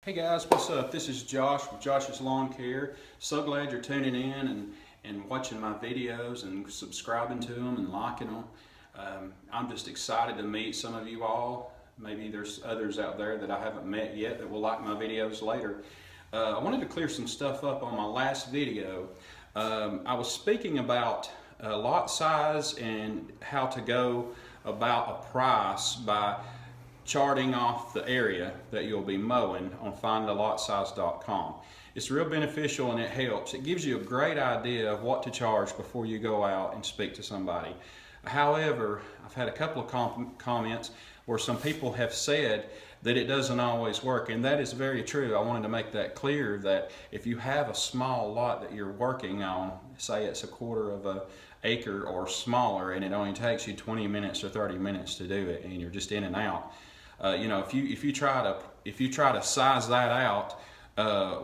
Hey guys, what's up? This is Josh with Josh's Lawn Care. So glad you're tuning in and watching my videos and subscribing to them and liking them. I'm just excited to meet some of you all. Maybe there's others out there that I haven't met yet that will like my videos later. I wanted to clear some stuff up on my last video. I was speaking about lot size and how to go about a price by charting off the area that you'll be mowing on findalotsize.com. It's real beneficial and it helps. It gives you a great idea of what to charge before you go out and speak to somebody. However, I've had a couple of comments where some people have said that it doesn't always work, and that is very true. I wanted to make that clear that if you have a small lot that you're working on, say it's a quarter of an acre or smaller, and it only takes you 20 minutes or 30 minutes to do it, and you're just in and out. If you try to size that out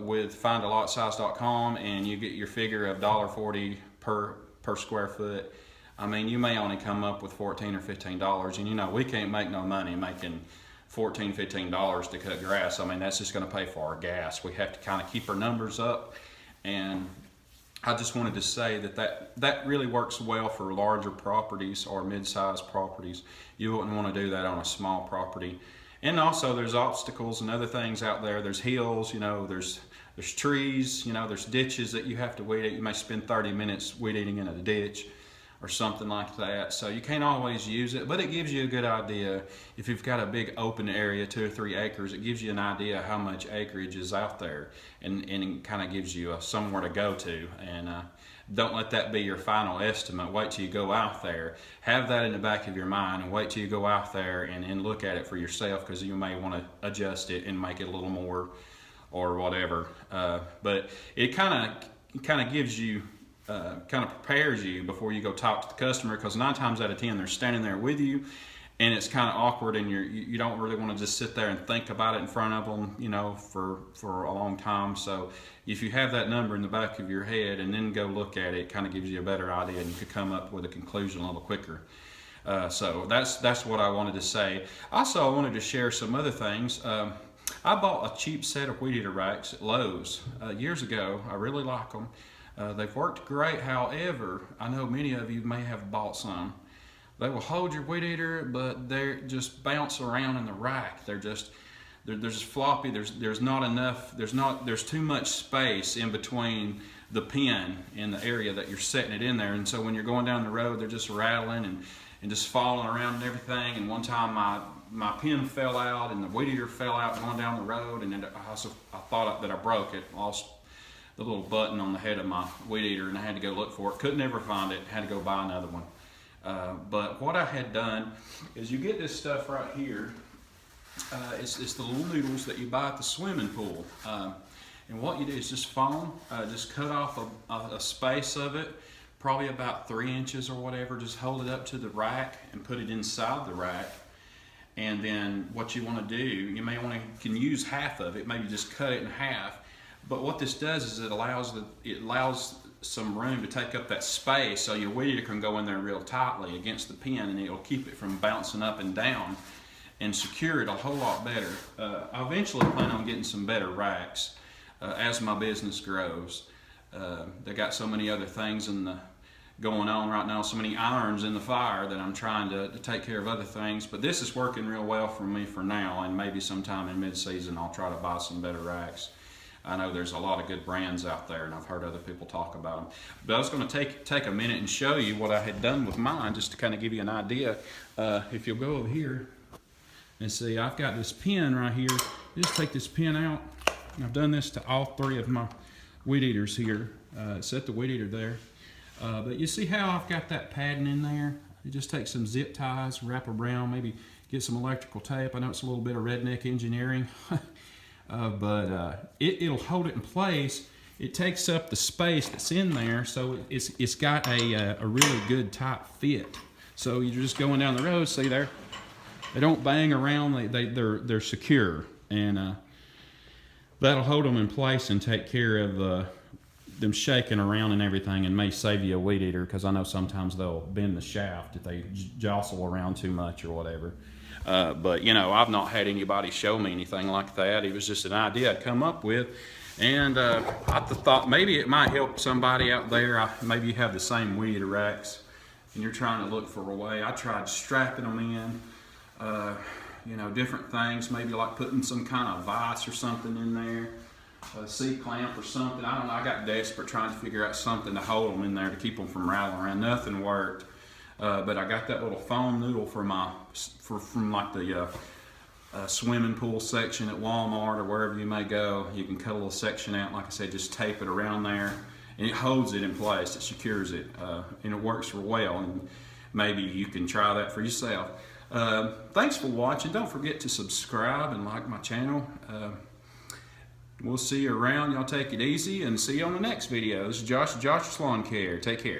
with findalotsize.com and you get your figure of $1.40 per square foot, I mean, you may only come up with $14 or $15, and we can't make no money making $14, $15 to cut grass. I mean, that's just going to pay for our gas. We have to kind of keep our numbers up, and I just wanted to say that really works well for larger properties or mid-sized properties. You wouldn't want to do that on a small property. And also there's obstacles and other things out there. There's hills, there's trees, there's ditches that you have to weed eat. You may spend 30 minutes weed eating in a ditch or something like that. So you can't always use it, but it gives you a good idea. If you've got a big open area, 2 or 3 acres, it gives you an idea how much acreage is out there, and it kind of gives you somewhere to go to. And don't let that be your final estimate. Wait till you go out there. Have that in the back of your mind, and wait till you go out there and look at it for yourself, because you may want to adjust it and make it a little more or whatever. But it kind of gives you kind of prepares you before you go talk to the customer, because 9 times out of 10 they're standing there with you, and it's kind of awkward, and you don't really want to just sit there and think about it in front of them, for a long time. So if you have that number in the back of your head and then go look at it, it kind of gives you a better idea, and you could come up with a conclusion a little quicker. So that's what I wanted to say. Also, I wanted to share some other things. I bought a cheap set of weed eater racks at Lowe's years ago. I really like them. They've worked great. However, I know many of you may have bought some. They will hold your weed eater, but they just bounce around in the rack. They're just floppy. There's not enough. There's too much space in between the pin and the area that you're setting it in there. And so when you're going down the road, they're just rattling and just falling around and everything. And one time my pin fell out and the weed eater fell out going down the road, and then I thought that I broke it. Lost the little button on the head of my weed eater, and I had to go look for it. Couldn't ever find it. Had to go buy another one. But what I had done is, you get this stuff right here. It's the little noodles that you buy at the swimming pool. And what you do is just foam. Just cut off a space of it, probably about 3 inches or whatever. Just hold it up to the rack and put it inside the rack. And then what you want to do, you can use half of it. Maybe just cut it in half. But what this does is it allows some room to take up that space, so your weed eater can go in there real tightly against the pin, and it'll keep it from bouncing up and down and secure it a whole lot better. I eventually plan on getting some better racks as my business grows. They got so many other things going on right now, so many irons in the fire, that I'm trying to take care of other things. But this is working real well for me for now, and maybe sometime in mid-season I'll try to buy some better racks. I know there's a lot of good brands out there, and I've heard other people talk about them. But I was going to take a minute and show you what I had done with mine, just to kind of give you an idea. If you'll go over here and see, I've got this pin right here. Just take this pin out, and I've done this to all 3 of my weed eaters here. Set the weed eater there. But you see how I've got that padding in there? You just take some zip ties, wrap around, maybe get some electrical tape. I know it's a little bit of redneck engineering. But it'll hold it in place. It takes up the space that's in there, so it's got a really good tight fit. So you're just going down the road. See there, they don't bang around. They're secure, and that'll hold them in place and take care of them shaking around and everything, and may save you a weed eater, because I know sometimes they'll bend the shaft if they jostle around too much or whatever. But you know, I've not had anybody show me anything like that. It was just an idea I'd come up with, and I thought maybe it might help somebody out there. Maybe you have the same weed racks and you're trying to look for a way. I tried strapping them in, you know, different things, maybe like putting some kind of vise or something in there, a C-clamp or something. I don't know, I got desperate trying to figure out something to hold them in there to keep them from rattling around. Nothing worked. But I got that little foam noodle from like the swimming pool section at Walmart or wherever you may go. You can cut a little section out, like I said, just tape it around there, and it holds it in place. It secures it, and it works real well. And maybe you can try that for yourself. Thanks for watching. Don't forget to subscribe and like my channel. We'll see you around. Y'all take it easy, and see you on the next video. This is Josh's Lawn Care. Take care.